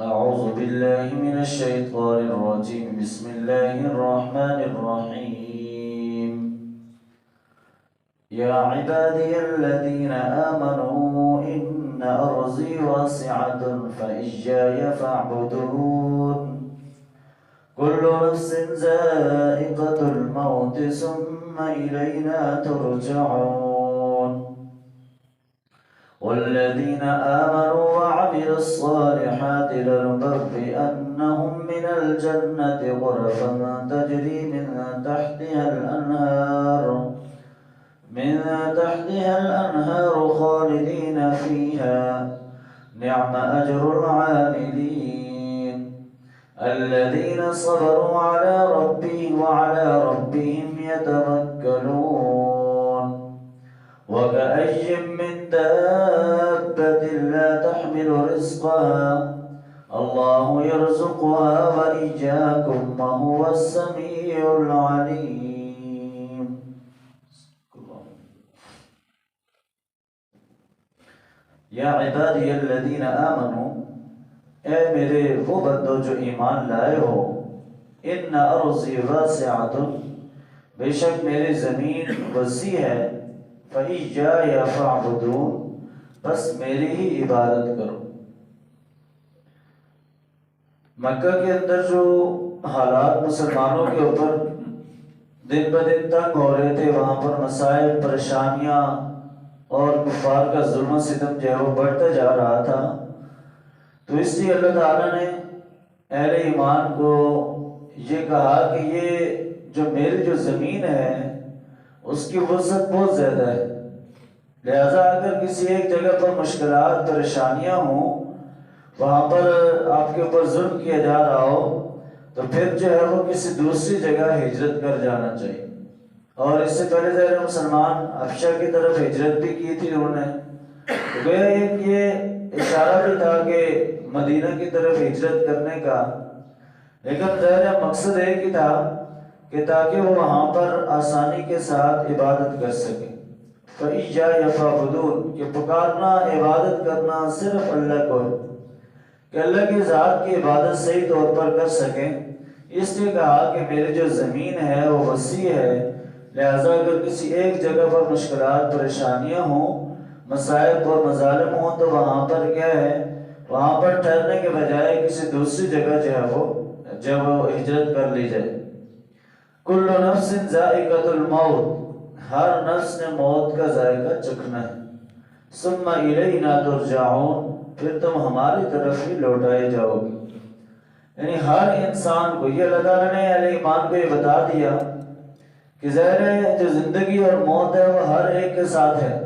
أعوذ بالله من الشيطان الرجيم. بسم الله الرحمن الرحيم. يا عبادي الذين آمنوا إن أرضي واسعة فإياي فاعبدون. كل نفس ذائقة الموت ثم إلينا ترجعون. والذين آمنوا وعملوا الصالحات لنبوئنهم من الجنة غرفا تجري من تحتها الأنهار خالدين فيها. نعم أجر العاملين الذين صبروا على ربهم يتوكلون. وكأي من دابة لا تحمل رزقها الله يرزقها وإياكم وهو السميع العليم. یا عبادی الذین آمنوا، اے میرے وہ بندو جو ایمان لائے ہو، ان ارضی واسعۃ، بے شک میری زمین وسیع ہے، فإیایا فاعبدون، بس میری ہی عبادت کرو۔ مکہ کے اندر جو حالات مسلمانوں کے اوپر دن بدن تنگ ہو رہے تھے، وہاں پر مسائل، پریشانیاں اور کفار کا ظلم و ستم جو ہے وہ بڑھتا جا رہا تھا، تو اس لیے اللہ تعالیٰ نے اہل ایمان کو یہ کہا کہ یہ جو میری جو زمین ہے اس کی وسعت بہت زیادہ ہے، لہذا اگر کسی ایک جگہ پر مشکلات، پریشانیاں ہوں، وہاں پر آپ کے اوپر ظلم کیا جا رہا ہو، تو پھر جو ہے وہ کسی دوسری جگہ ہجرت کر جانا چاہیے۔ اور اس سے پہلے ظاہر مسلمان حبشہ کی طرف ہجرت بھی کی تھی انہوں نے، تو گویا ایک یہ اشارہ بھی تھا کہ مدینہ کی طرف ہجرت کرنے کا، لیکن ظاہر مقصد ایک ہی تھا کہ تاکہ وہ وہاں پر آسانی کے ساتھ عبادت کر سکے۔ فَإِيَّايَ فَاعْبُدُونَ، کہ پکارنا، عبادت کرنا صرف اللہ کو ہے، کہ اللہ کی ذات کی عبادت صحیح طور پر کر سکیں۔ اس لیے کہا کہ میری جو زمین ہے وہ وسیع ہے، لہذا اگر کسی ایک جگہ پر مشکلات، پریشانیاں ہوں، مصائب اور مظالم ہوں، تو وہاں پر کیا ہے، وہاں پر ٹھہرنے کے بجائے کسی دوسری جگہ جو ہے وہ ہجرت کر لی جائے۔ کل نفس ذائقۃ الموت، ہر نفس نے موت کا ذائقہ چکھنا ہے۔ ثم الینا ترجعون، پھر تم ہماری طرف ہی لوٹائے جاؤ گے۔ یعنی ہر انسان کو یہ اللہ تعالیٰ نے اہل ایمان کو یہ بتا دیا کہ ظاہر ہے جو زندگی اور موت ہے وہ ہر ایک کے ساتھ ہے،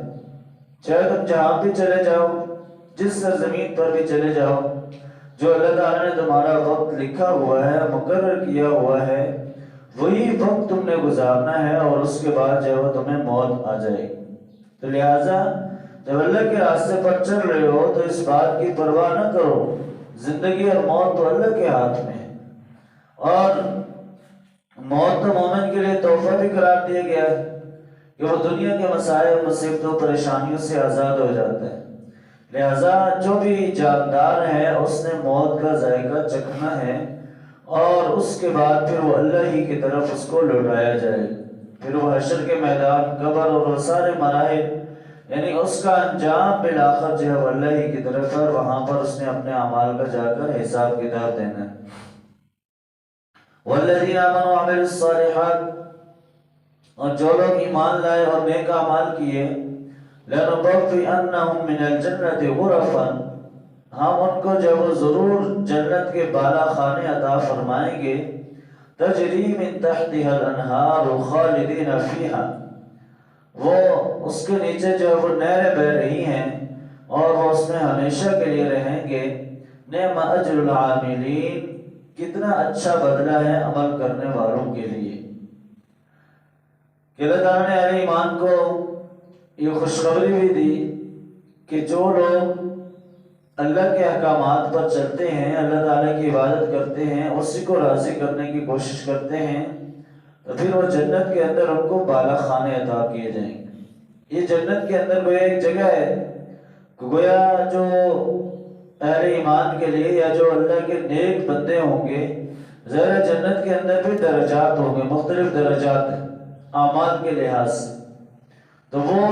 چاہے تم جہاں بھی چلے جاؤ، جس سرزمین پر بھی چلے جاؤ، جو اللہ تعالیٰ نے تمہارا وقت لکھا ہوا ہے، مقرر کیا ہوا ہے، وہی وقت تم نے گزارنا ہے، اور اس کے بعد جو ہے وہ تمہیں موت آ جائے گی۔ تو لہٰذا جب اللہ کے راستے پر چل رہے ہو تو اس بات کی پرواہ نہ کرو، زندگی اور موت تو اللہ کے ہاتھ میں ہے، اور موت تو مومن کے لیے تحفہ بھی قرار دیا گیا ہے کہ وہ دنیا کے مسائل، مصیبتوں، پریشانیوں سے آزاد ہو جاتا ہے۔ لہذا جو بھی جاندار ہے اس نے موت کا ذائقہ چکھنا ہے، اور اس کے بعد پھر وہ اللہ ہی کی طرف اس کو لوٹایا جائے گا۔ پھر وہ حشر کے میدان، قبر اور وہ سارے مراحل، یعنی اس کا انجام بالآخر جو ہے وہ اللہ ہی کی طرف ہے، اور وہاں پر اس نے اپنے اعمال کا جا کر حساب کتاب دینا ہے۔ والذین آمنوا وعملوا الصالحات، اور جو لوگ ایمان لائے اور نیک اعمال کیے، لنبوئنہم من الجنۃ غرفا، ہم ان کو جب ضرور جنت کے بالا خانے عطا فرمائیں گے، تجری من تحتها الانہار خالدین فیہا، وہ اس کے نیچے جو وہ نہریں بہہ رہی ہیں اور وہ اس میں ہمیشہ کے لیے رہیں گے۔ نعم اجر العاملین، کتنا اچھا بدلہ ہے عمل کرنے والوں کے لیے۔ کہ اللہ تعالیٰ نے اہل ایمان کو یہ خوشخبری بھی دی کہ جو لوگ اللہ کے احکامات پر چلتے ہیں، اللہ تعالیٰ کی عبادت کرتے ہیں، اسی کو راضی کرنے کی کوشش کرتے ہیں، تو پھر وہ جنت کے اندر ان کو بالا خانے عطا کیے جائیں گے۔ یہ جنت کے اندر گویا ایک جگہ ہے، گویا جو اہل ایمان کے لیے یا جو اللہ کے نیک بندے ہوں گے، ظاہر جنت کے اندر بھی درجات ہوں گے، مختلف درجات ہیں اعمال کے لحاظ سے. تو وہ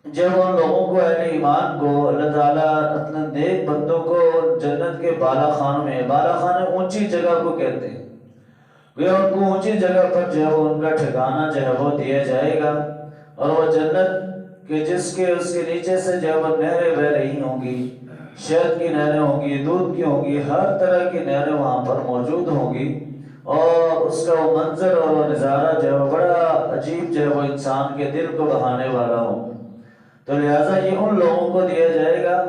جب ان لوگوں کو، اہل ایمان کو، اللہ تعالیٰ اپنے نیک بندوں کو جنت کے بالا خانوں میں، بالا خانے اونچی جگہ کو کہتے ہیں، وہ ان کو اونچی جگہ پر جو ہے وہ ان کا ٹھکانہ جو ہے وہ دیا جائے گا. اور وہ جنت کہ جس کے اس کے نیچے سے جو ہے وہ نہریں بہہ رہی ہوں گی، شہد کی نہریں ہوں گی، دودھ کی ہوں گی، ہر طرح کی نہریں وہاں پر موجود ہوں گی. اور اس کا وہ منظر اور وہ نظارہ جو ہے وہ بڑا عجیب جو ہے وہ انسان کے دل کو بہانے والا ہوگا. تو لہٰذا یہ ان لوگوں کو دیا جائے گا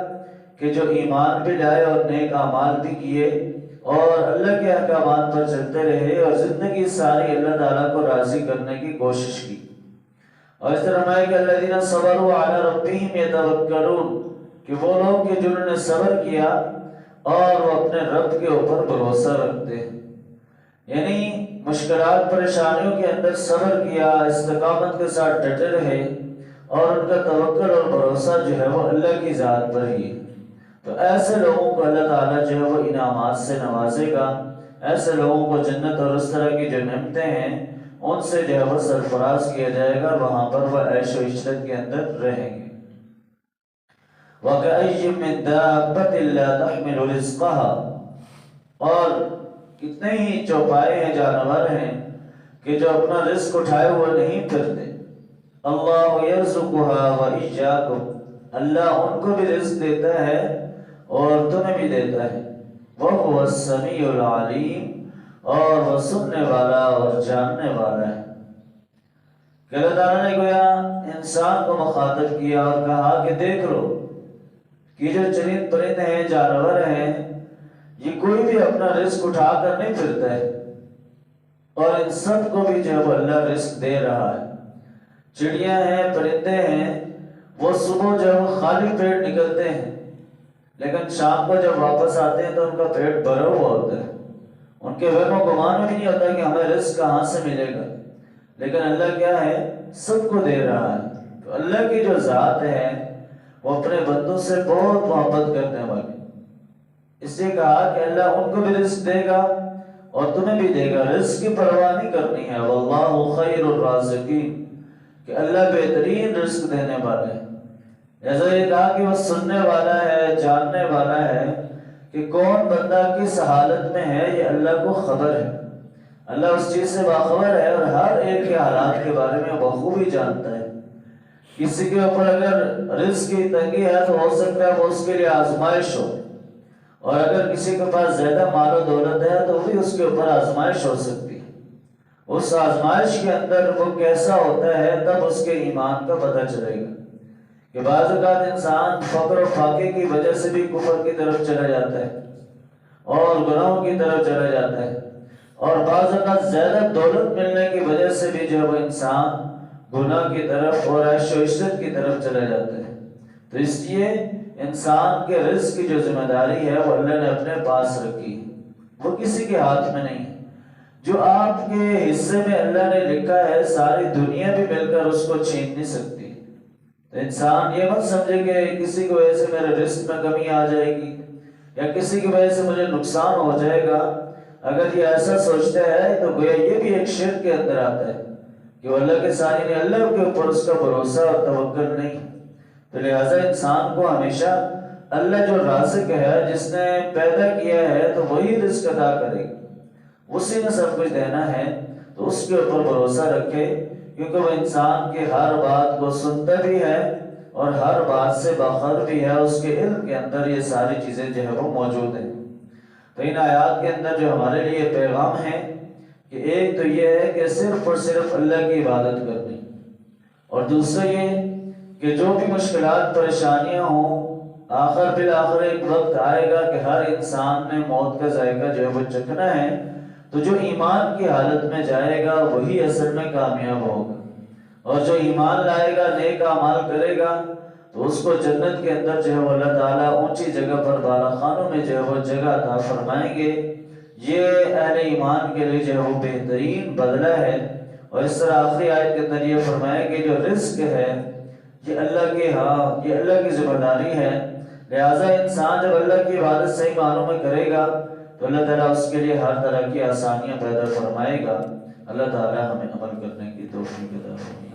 کہ جو ایمان بھی لائے اور نیک اعمال بھی کیے اور اللہ کے احکامات پر چلتے رہے اور زندگی ساری اللہ تعالیٰ کو راضی کرنے کی کوشش کی. اور اس طرح فرمایا کہ الذین صبروا علی ربہم یتوکلون، کہ وہ لوگ کہ جنہوں نے صبر کیا اور وہ اپنے رب کے اوپر بھروسہ رکھتے ہیں. یعنی مشکلات پریشانیوں کے اندر صبر کیا، استقامت کے ساتھ ڈٹے رہے اور ان کا توکل اور بھروسہ جو ہے وہ اللہ کی ذات پر ہی ہے. تو ایسے لوگوں کو اللہ تعالیٰ جو ہے وہ انعامات سے نوازے گا. ایسے لوگوں کو جنت اور اس طرح کی جو نعمتیں ہیں ان سے جو ہے وہ سرفراز کیا جائے گا، وہاں پر وہ عیش و عشرت کے اندر رہیں گے. وَكَأَيٍّ مِّن دَابَّةٍ لَّا تَحْمِلُ رِزْقَهَا، اور کتنے ہی چوپائے ہیں، جانور ہیں کہ جو اپنا رزق اٹھائے ہوئے نہیں پھرتے. اللہ یرزقها وإیاکم، اللہ ان کو بھی رزق دیتا ہے اور تمہیں بھی دیتا ہے. وَهُوَ السَّمِيعُ الْعَلِيمُ، اور وہ سننے والا اور جاننے والا ہے. کہ اللہ تعالیٰ نے گویا انسان کو مخاطب کیا اور کہا کہ دیکھ لو کہ جو چرند پرند ہیں، جانور ہیں، یہ کوئی بھی اپنا رزق اٹھا کر نہیں پھرتا ہے اور ان سب کو بھی جو ہے وہ اللہ رزق دے رہا ہے. چڑیاں ہیں، پرندے ہیں، وہ صبح جو ہے وہ خالی پیٹ نکلتے ہیں لیکن شام کو جب واپس آتے ہیں تو ان کا پیٹ بھرا ہوا ہوتا ہے. ان کے وہم و گمان میں بھی نہیں ہوتا کہ ہمیں رزق کہاں سے ملے گا، لیکن اللہ کیا ہے، سب کو دے رہا ہے. تو اللہ کی جو ذات ہے وہ اپنے بندوں سے بہت محبت کرنے والی. اس لیے کہا کہ اللہ ان کو بھی رزق دے گا اور تمہیں بھی دے گا. رزق کی پرواہ نہیں کرنی ہے. واللہ خیر الرازقین، کہ اللہ بہترین رزق دینے والا ہے. جیسا یہ کہا کہ وہ سننے والا ہے، جاننے والا ہے کہ کون بندہ کس حالت میں ہے، یہ اللہ کو خبر ہے. اللہ اس چیز سے باخبر ہے اور ہر ایک کے حالات کے بارے میں بخوبی جانتا ہے. کسی کے اوپر اگر رزق کی تنگی ہے تو ہو سکتا ہے وہ اس کے لیے آزمائش ہو، اور اگر کسی کے پاس زیادہ مال و دولت ہے تو وہ بھی اس کے اوپر آزمائش ہو سکتی ہے. اس آزمائش کے اندر وہ کیسا ہوتا ہے تب اس کے ایمان کا پتہ چلے گا. کہ بعض اوقات انسان فقر و فاقے کی وجہ سے بھی کفر کی طرف چلا جاتا ہے اور گناہوں کی طرف چلا جاتا ہے، اور بعض اوقات زیادہ دولت ملنے کی وجہ سے بھی جو وہ انسان گناہ کی طرف اور عیش و عشرت کی طرف چلا جاتا ہے. تو اس لیے انسان کے رزق کی جو ذمہ داری ہے وہ اللہ نے اپنے پاس رکھی ہے، وہ کسی کے ہاتھ میں نہیں ہے. جو آپ کے حصے میں اللہ نے لکھا ہے ساری دنیا بھی مل کر اس کو چھین نہیں سکتی. تو انسان یہ مت سمجھے کہ کسی کی وجہ سے میرے رزق میں کمی آ جائے گی یا کسی کی وجہ سے مجھے نقصان ہو جائے گا. اگر یہ ایسا سوچتا ہے تو گویا یہ بھی ایک شرک کے اندر آتا ہے کہ وہ اللہ کے سائے نے اللہ کے اوپر اس کا بھروسہ اور توکل نہیں. تو لہٰذا انسان کو ہمیشہ اللہ جو رازق ہے، جس نے پیدا کیا ہے، تو وہی رزق عطا کرے گا، اسی نے سب کچھ دینا ہے. تو اس کے اوپر بھروسہ رکھے، کیونکہ وہ انسان کے ہر بات کو سنتا بھی ہے اور ہر بات سے باخبر بھی ہے. اس کے علم کے اندر یہ ساری چیزیں جو ہے وہ موجود ہیں. تو ان آیات کے اندر جو ہمارے لیے پیغام ہے کہ ایک تو یہ ہے کہ صرف اور صرف اللہ کی عبادت کرنی، اور دوسرا یہ کہ جو بھی مشکلات پریشانیاں ہوں، آخر بالآخر ایک وقت آئے گا کہ ہر انسان نے موت کا ذائقہ جو ہے وہ چکھنا ہے. تو جو ایمان کی حالت میں جائے گا وہی اصل میں کامیاب ہوگا، اور جو ایمان لائے گا، نیک اعمال کرے گا، تو اس کو جنت کے اندر جو ہے وہ اللہ تعالیٰ اونچی جگہ پر بالا خانوں میں جو ہے وہ جگہ عطا فرمائیں گے. یہ اہل ایمان کے لیے جو ہے وہ بہترین بدلہ ہے. اور اس طرح آخری آیت کے اندر یہ فرمایا کہ جو رزق ہے یہ اللہ کے ہاں، یہ اللہ کی ذمہ داری ہے. لہٰذا انسان جب اللہ کی عبادت صحیح معنوں میں کرے گا تو اللہ تعالیٰ اس کے لیے ہر طرح کی آسانیاں پیدا فرمائے گا۔ اللہ تعالیٰ ہمیں عمل کرنے کی توفیق عطا فرمائے۔